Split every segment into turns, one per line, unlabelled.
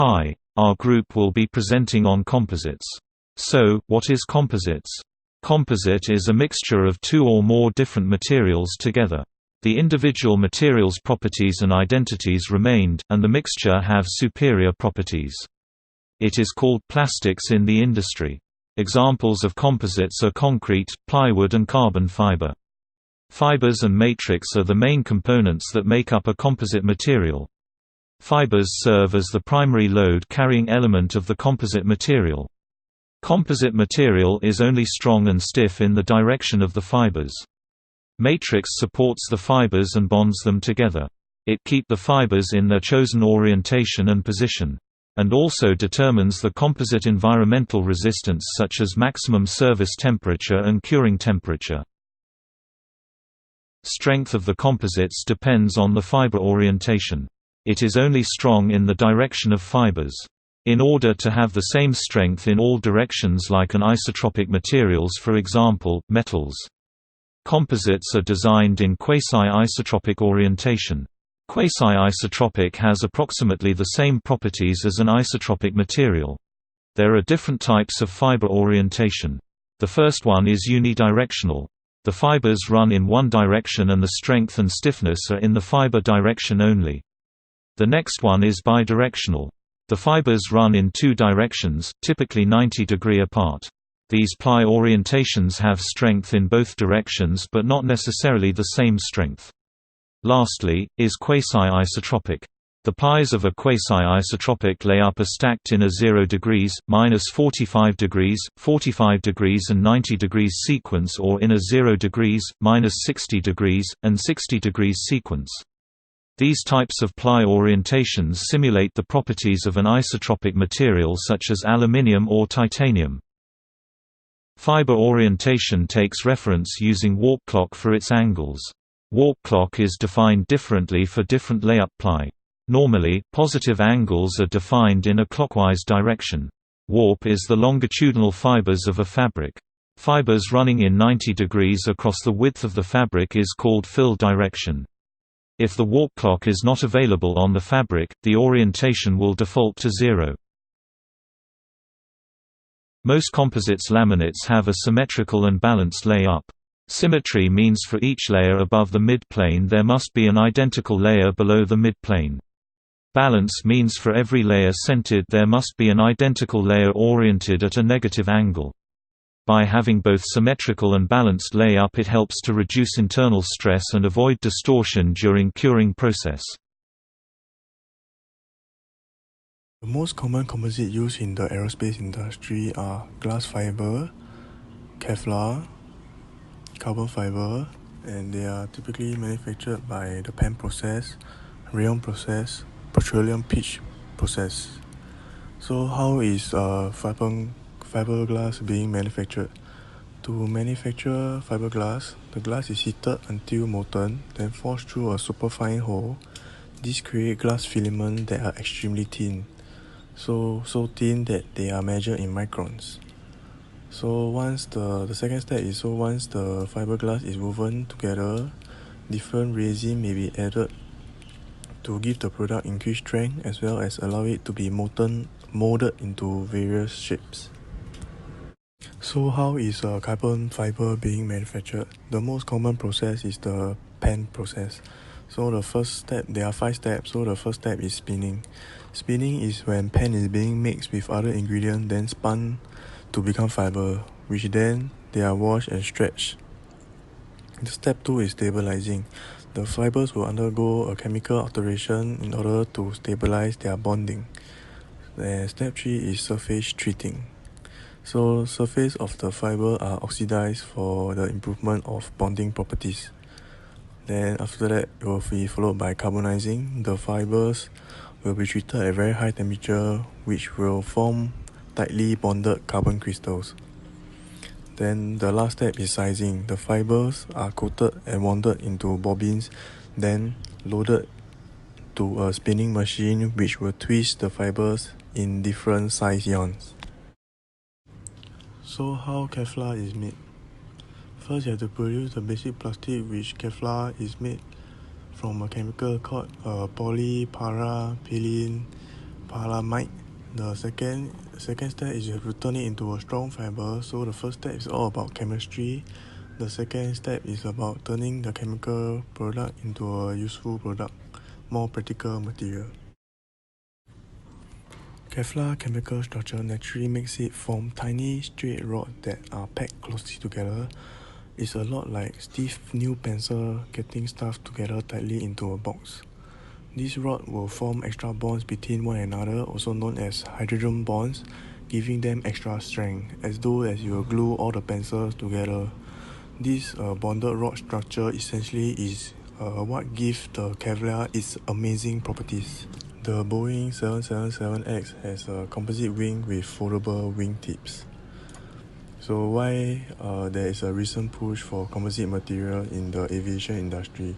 Hi, our group will be presenting on composites. So, what is composites? Composite is a mixture of two or more different materials together. The individual materials' properties and identities remained, and the mixture have superior properties. It is called plastics in the industry. Examples of composites are concrete, plywood and carbon fiber. Fibers and matrix are the main components that make up a composite material. Fibers serve as the primary load-carrying element of the composite material. Composite material is only strong and stiff in the direction of the fibers. Matrix supports the fibers and bonds them together. It keeps the fibers in their chosen orientation and position, and also determines the composite environmental resistance such as maximum service temperature and curing temperature. Strength of the composites depends on the fiber orientation. It is only strong in the direction of fibers. In order to have the same strength in all directions like an isotropic materials, for example, metals. Composites are designed in quasi-isotropic orientation. Quasi-isotropic has approximately the same properties as an isotropic material. There are different types of fiber orientation. The first one is unidirectional. The fibers run in one direction and the strength and stiffness are in the fiber direction only. The next one is bidirectional. The fibers run in two directions, typically 90° apart. These ply orientations have strength in both directions but not necessarily the same strength. Lastly, is quasi-isotropic. The plies of a quasi-isotropic layup are stacked in a 0°, -45°, 45° and 90° sequence or in a 0°, -60°, and 60° sequence. These types of ply orientations simulate the properties of an isotropic material such as aluminium or titanium. Fiber orientation takes reference using warp clock for its angles. Warp clock is defined differently for different layup ply. Normally, positive angles are defined in a clockwise direction. Warp is the longitudinal fibers of a fabric. Fibers running in 90° across the width of the fabric is called fill direction. If the warp clock is not available on the fabric, the orientation will default to 0. Most composites laminates have a symmetrical and balanced layup. Symmetry means for each layer above the mid-plane there must be an identical layer below the mid-plane. Balance means for every layer centered there must be an identical layer oriented at a negative angle. By having both symmetrical and balanced layup it helps to reduce internal stress and avoid distortion during curing process.
The most common composite used in the aerospace industry are glass fiber, Kevlar, carbon fiber, and they are typically manufactured by the PEM process, rayon process, petroleum pitch process. So how is fiberglass being manufactured? To manufacture fiberglass, the glass is heated until molten, then forced through a superfine hole. This creates glass filaments that are extremely thin, so thin that they are measured in microns. So once the second step is once the fiberglass is woven together, different resin may be added to give the product increased strength as well as allow it to be molded into various shapes. So how is carbon fiber being manufactured? The most common process is the PEM process. So the first step, there are 5 steps. So the first step is spinning. Spinning is when PEM is being mixed with other ingredients then spun to become fiber, which then they are washed and stretched. Step 2 is stabilizing. The fibers will undergo a chemical alteration in order to stabilize their bonding. And step 3 is surface treating. So surface of the fiber are oxidized for the improvement of bonding properties. Then after that it will be followed by carbonizing. The fibers will be treated at very high temperature which will form tightly bonded carbon crystals. Then the last step is sizing. The fibers are coated and molded into bobbins, then loaded to a spinning machine which will twist the fibers in different size yarns. So how Kevlar is made? First you have to produce the basic plastic, which Kevlar is made from a chemical called polyparapylene polyamide. The second step is you have to turn it into a strong fiber. So the first step is all about chemistry. The second step is about turning the chemical product into a useful product, more practical material. Kevlar chemical structure naturally makes it form tiny straight rods that are packed closely together. It's a lot like stiff new pencil getting stuff together tightly into a box. These rods will form extra bonds between one another, also known as hydrogen bonds, giving them extra strength, as though as you glue all the pencils together. This bonded rod structure essentially is what gives the Kevlar its amazing properties. The Boeing 777X has a composite wing with foldable wing tips. So why there is a recent push for composite material in the aviation industry?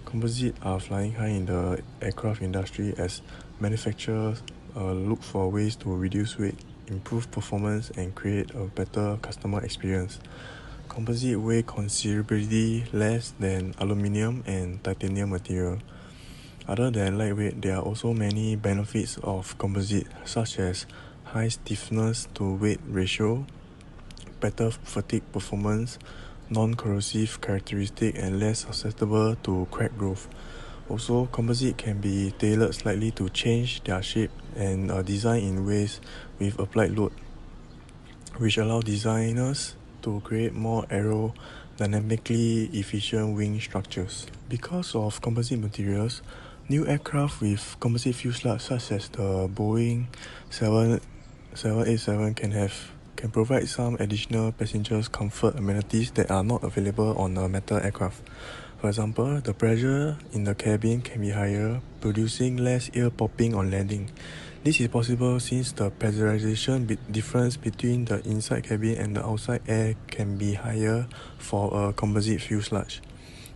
Composites are flying high in the aircraft industry as manufacturers look for ways to reduce weight, improve performance, and create a better customer experience. Composite weigh considerably less than aluminium and titanium material. Other than lightweight, there are also many benefits of composite, such as high stiffness to weight ratio, better fatigue performance, non-corrosive characteristic, and less susceptible to crack growth. Also, composite can be tailored slightly to change their shape and are designed in ways with applied load, which allow designers to create more aerodynamically efficient wing structures. Because of composite materials, new aircraft with composite fuselage such as the Boeing 787 can provide some additional passengers comfort amenities that are not available on a metal aircraft. For example, the pressure in the cabin can be higher, producing less ear popping on landing. This is possible since the pressurization difference between the inside cabin and the outside air can be higher for a composite fuselage.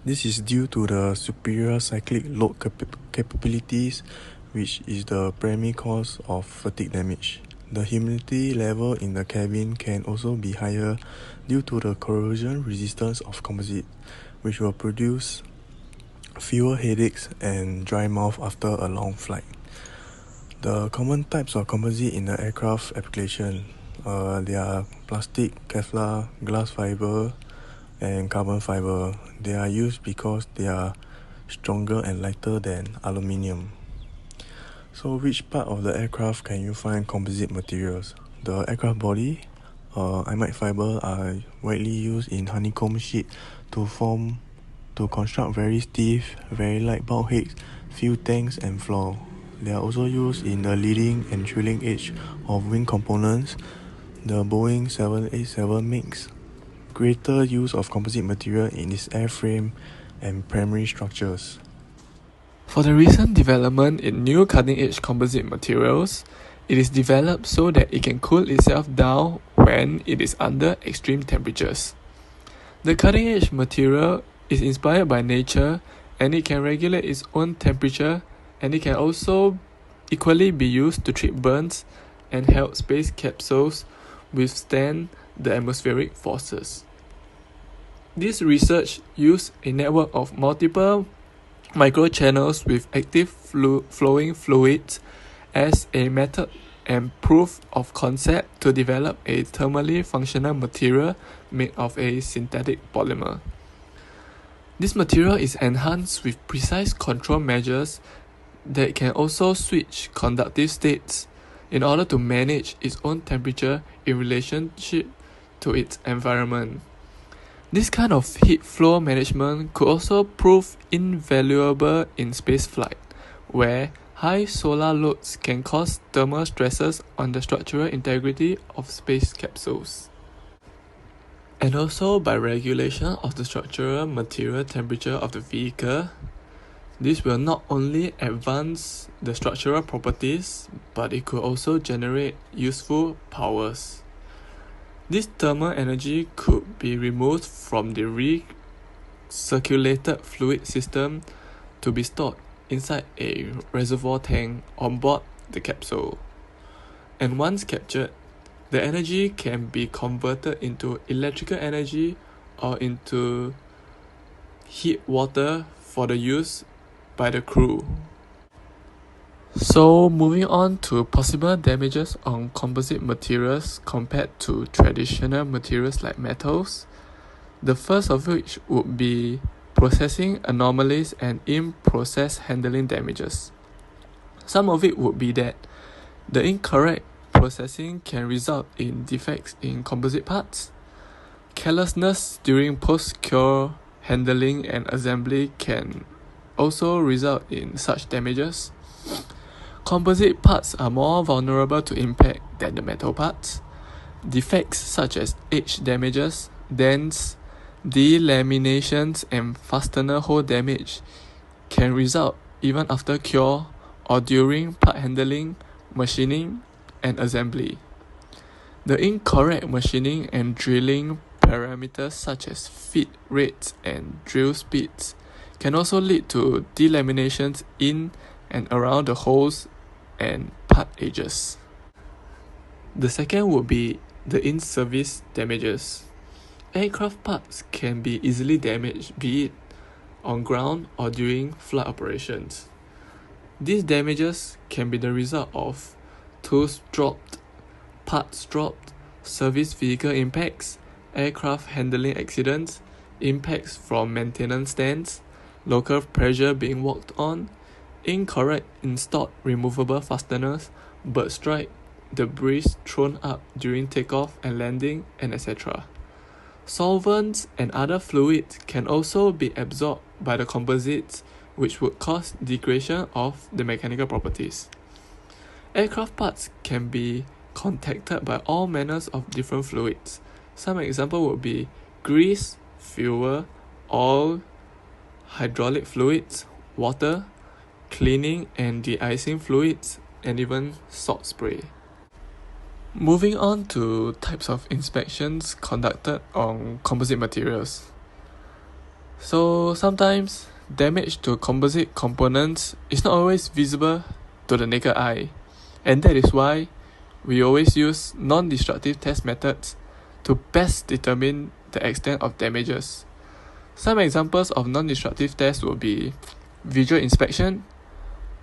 This is due to the superior cyclic load capabilities, which is the primary cause of fatigue damage. The humidity level in the cabin can also be higher due to the corrosion resistance of composite, which will produce fewer headaches and dry mouth after a long flight. The common types of composite in the aircraft application they are plastic, Kevlar, glass fiber, and carbon fiber. They are used because they are stronger and lighter than aluminium. So which part of the aircraft can you find composite materials? The aircraft body, imide fiber are widely used in honeycomb sheet to construct very stiff, very light bulkheads, fuel tanks, and floor. They are also used in the leading and trailing edge of wing components. The Boeing 787 makes greater use of composite material in its airframe and primary structures.
For the recent development in new cutting-edge composite materials, it is developed so that it can cool itself down when it is under extreme temperatures. The cutting-edge material is inspired by nature and it can regulate its own temperature, and it can also equally be used to treat burns and help space capsules withstand the atmospheric forces. This research used a network of multiple microchannels with active flowing fluids as a method and proof of concept to develop a thermally functional material made of a synthetic polymer. This material is enhanced with precise control measures that can also switch conductive states in order to manage its own temperature in relationship to its environment. This kind of heat flow management could also prove invaluable in spaceflight, where high solar loads can cause thermal stresses on the structural integrity of space capsules. And also by regulation of the structural material temperature of the vehicle. This will not only advance the structural properties, but it could also generate useful powers. This thermal energy could be removed from the recirculated fluid system to be stored inside a reservoir tank on board the capsule. And once captured, the energy can be converted into electrical energy or into heat water for the use by the crew. So moving on to possible damages on composite materials compared to traditional materials like metals. The first of which would be processing anomalies and in-process handling damages. Some of it would be that the incorrect processing can result in defects in composite parts. Carelessness during post-cure handling and assembly can also result in such damages. Composite parts are more vulnerable to impact than the metal parts. Defects such as edge damages, dents, delaminations, and fastener hole damage can result even after cure or during part handling, machining, and assembly. The incorrect machining and drilling parameters such as feed rates and drill speeds can also lead to delaminations in and around the holes and part edges. The second would be the in-service damages. Aircraft parts can be easily damaged, be it on ground or during flight operations. These damages can be the result of tools dropped, parts dropped, service vehicle impacts, aircraft handling accidents, impacts from maintenance stands, local pressure being worked on, incorrect installed removable fasteners, bird strike, debris thrown up during takeoff and landing, and etc. Solvents and other fluids can also be absorbed by the composites, which would cause degradation of the mechanical properties. Aircraft parts can be contacted by all manners of different fluids. Some example would be grease, fuel, oil, hydraulic fluids, water, cleaning and de-icing fluids, and even salt spray. Moving on to types of inspections conducted on composite materials. So sometimes damage to composite components is not always visible to the naked eye, and that is why we always use non-destructive test methods to best determine the extent of damages. Some examples of non-destructive tests would be visual inspection,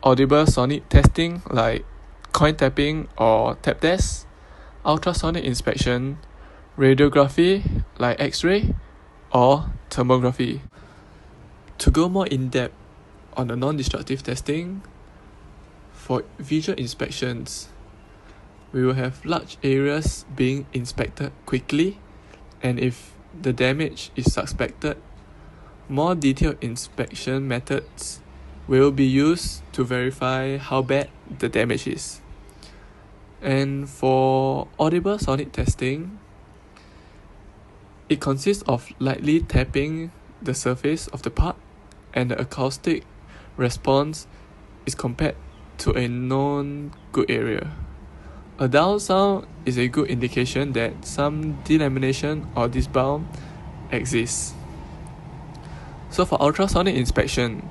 audible sonic testing like coin tapping or tap test, ultrasonic inspection, radiography like X-ray, or thermography. To go more in-depth on the non-destructive testing, for visual inspections, we will have large areas being inspected quickly, and if the damage is suspected, more detailed inspection methods will be used to verify how bad the damage is. And for audible sonic testing, it consists of lightly tapping the surface of the part, and the acoustic response is compared to a known good area. A dull sound is a good indication that some delamination or disbound exists. So for ultrasonic inspection,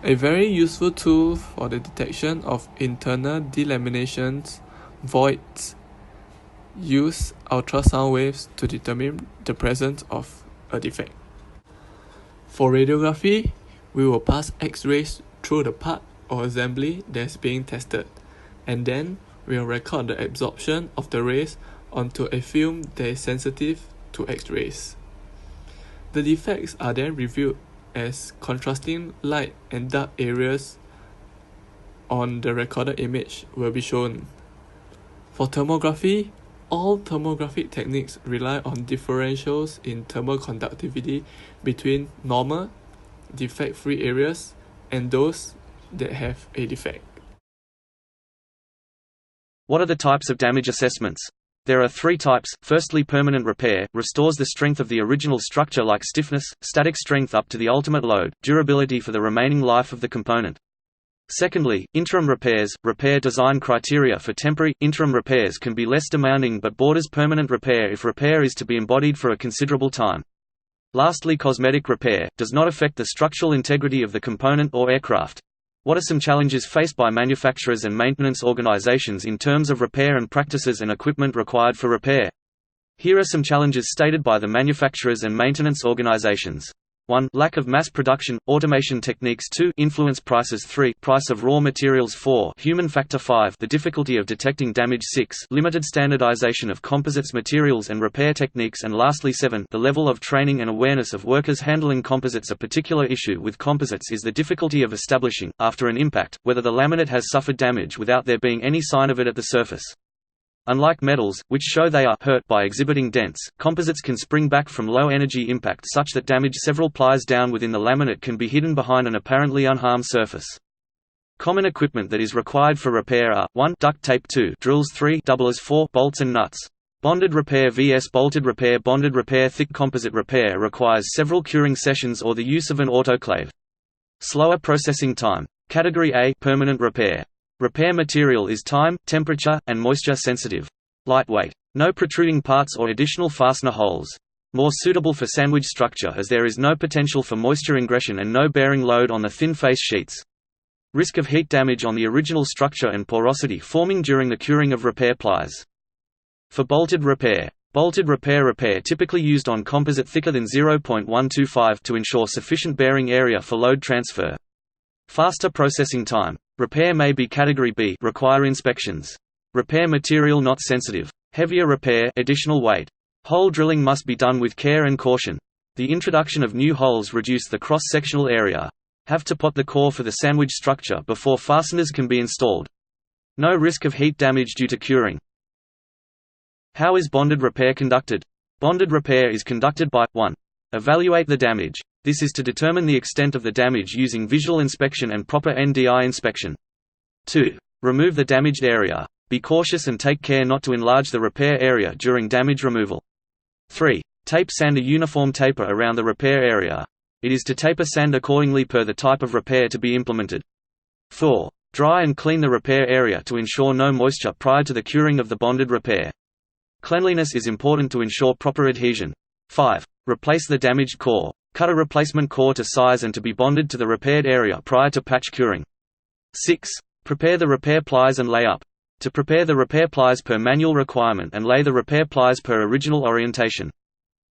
a very useful tool for the detection of internal delaminations, voids, use ultrasound waves to determine the presence of a defect. For radiography, we will pass X-rays through the part or assembly that's being tested, and then we will record the absorption of the rays onto a film that is sensitive to X-rays. The defects are then reviewed as contrasting light and dark areas on the recorded image will be shown. For thermography, all thermographic techniques rely on differentials in thermal conductivity between normal, defect-free areas and those that have a defect.
What are the types of damage assessments? There are three types. Firstly, permanent repair restores the strength of the original structure like stiffness, static strength up to the ultimate load, durability for the remaining life of the component. Secondly, interim repairs, repair design criteria for temporary, interim repairs can be less demanding but borders permanent repair if repair is to be embodied for a considerable time. Lastly, cosmetic repair does not affect the structural integrity of the component or aircraft. What are some challenges faced by manufacturers and maintenance organizations in terms of repair and practices and equipment required for repair? Here are some challenges stated by the manufacturers and maintenance organizations. 1. Lack of mass production, automation techniques 2. Influence prices 3. Price of raw materials 4. Human factor 5. The difficulty of detecting damage 6. Limited standardization of composites materials and repair techniques and lastly 7. The level of training and awareness of workers handling composites. A particular issue with composites is the difficulty of establishing, after an impact, whether the laminate has suffered damage without there being any sign of it at the surface. Unlike metals, which show they are hurt by exhibiting dents, composites can spring back from low-energy impact such that damage several plies down within the laminate can be hidden behind an apparently unharmed surface. Common equipment that is required for repair are 1. Duct tape 2. Drills 3. Doublers 4. Bolts and nuts. Bonded repair vs. bolted repair. Bonded repair. Thick composite repair requires several curing sessions or the use of an autoclave. Slower processing time. Category A. Permanent repair. Repair material is time, temperature, and moisture sensitive. Lightweight. No protruding parts or additional fastener holes. More suitable for sandwich structure as there is no potential for moisture ingression and no bearing load on the thin face sheets. Risk of heat damage on the original structure and porosity forming during the curing of repair plies. For bolted repair. Bolted repair typically used on composite thicker than 0.125 to ensure sufficient bearing area for load transfer. Faster processing time. Repair may be Category B, require inspections. Repair material not sensitive. Heavier repair, additional weight. Hole drilling must be done with care and caution. The introduction of new holes reduce the cross-sectional area. Have to pot the core for the sandwich structure before fasteners can be installed. No risk of heat damage due to curing. How is bonded repair conducted? Bonded repair is conducted by 1. Evaluate the damage. This is to determine the extent of the damage using visual inspection and proper NDI inspection. 2. Remove the damaged area. Be cautious and take care not to enlarge the repair area during damage removal. 3. Tape sand a uniform taper around the repair area. It is to taper sand accordingly per the type of repair to be implemented. 4. Dry and clean the repair area to ensure no moisture prior to the curing of the bonded repair. Cleanliness is important to ensure proper adhesion. 5. Replace the damaged core. Cut a replacement core to size and to be bonded to the repaired area prior to patch curing. 6. Prepare the repair plies and lay up. To prepare the repair plies per manual requirement and lay the repair plies per original orientation.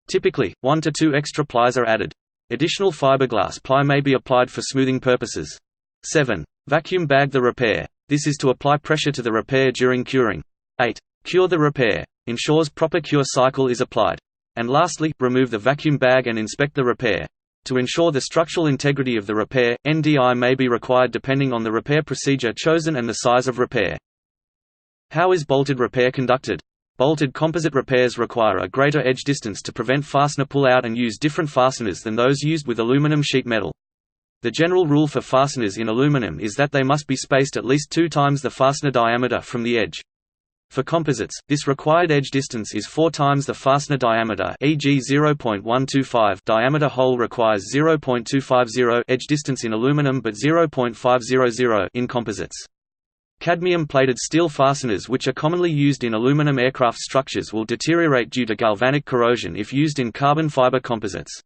Typically, 1 to 2 extra plies are added. Additional fiberglass ply may be applied for smoothing purposes. 7. Vacuum bag the repair. This is to apply pressure to the repair during curing. 8. Cure the repair. Ensures proper cure cycle is applied. And lastly, remove the vacuum bag and inspect the repair. To ensure the structural integrity of the repair, NDI may be required depending on the repair procedure chosen and the size of repair. How is bolted repair conducted? Bolted composite repairs require a greater edge distance to prevent fastener pull-out and use different fasteners than those used with aluminum sheet metal. The general rule for fasteners in aluminum is that they must be spaced at least 2 times the fastener diameter from the edge. For composites, this required edge distance is 4 times the fastener diameter, e.g. 0.125 diameter hole requires 0.250 edge distance in aluminum but 0.500 in composites. Cadmium-plated steel fasteners which are commonly used in aluminum aircraft structures will deteriorate due to galvanic corrosion if used in carbon fiber composites.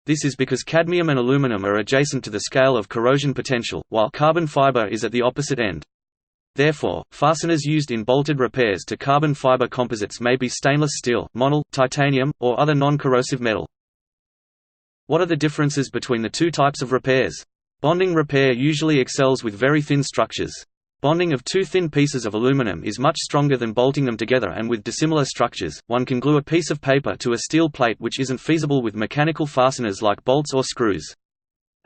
This is because cadmium and aluminum are adjacent to the scale of corrosion potential, while carbon fiber is at the opposite end. Therefore, fasteners used in bolted repairs to carbon fiber composites may be stainless steel, monel, titanium, or other non-corrosive metal. What are the differences between the two types of repairs? Bonding repair usually excels with very thin structures. Bonding of 2 thin pieces of aluminum is much stronger than bolting them together, and with dissimilar structures, one can glue a piece of paper to a steel plate which isn't feasible with mechanical fasteners like bolts or screws.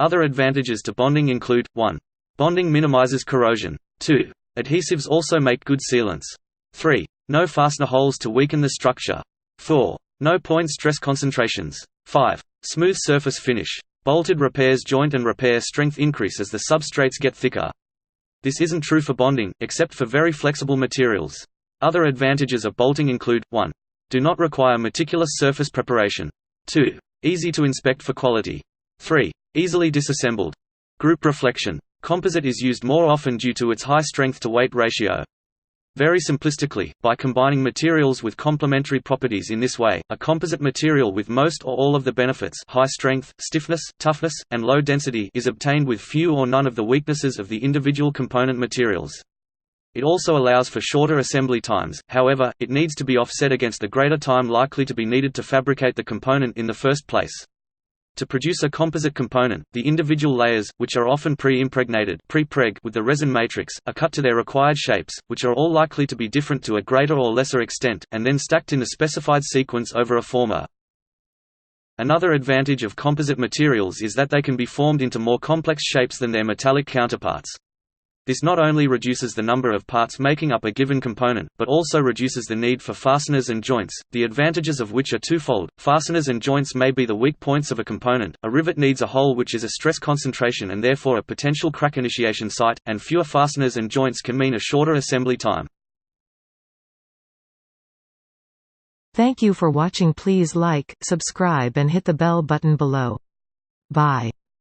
Other advantages to bonding include, 1. Bonding minimizes corrosion. 2. Adhesives also make good sealants. 3. No fastener holes to weaken the structure. 4. No point stress concentrations. 5. Smooth surface finish. Bolted repairs joint and repair strength increase as the substrates get thicker. This isn't true for bonding, except for very flexible materials. Other advantages of bolting include, 1. Do not require meticulous surface preparation. 2. Easy to inspect for quality. 3. Easily disassembled. Group reflection. Composite is used more often due to its high strength-to-weight ratio. Very simplistically, by combining materials with complementary properties in this way, a composite material with most or all of the benefits high strength, stiffness, toughness, and low density is obtained with few or none of the weaknesses of the individual component materials. It also allows for shorter assembly times, however, it needs to be offset against the greater time likely to be needed to fabricate the component in the first place. To produce a composite component, the individual layers, which are often pre-impregnated with the resin matrix, are cut to their required shapes, which are all likely to be different to a greater or lesser extent, and then stacked in the specified sequence over a former. Another advantage of composite materials is that they can be formed into more complex shapes than their metallic counterparts. This not only reduces the number of parts making up a given component, but also reduces the need for fasteners and joints, the advantages of which are twofold. Fasteners and joints may be the weak points of a component, a rivet needs a hole which is a stress concentration and therefore a potential crack initiation site, and fewer fasteners and joints can mean a shorter assembly time.
Thank you for watching. Please like, subscribe and hit the bell button below. Bye.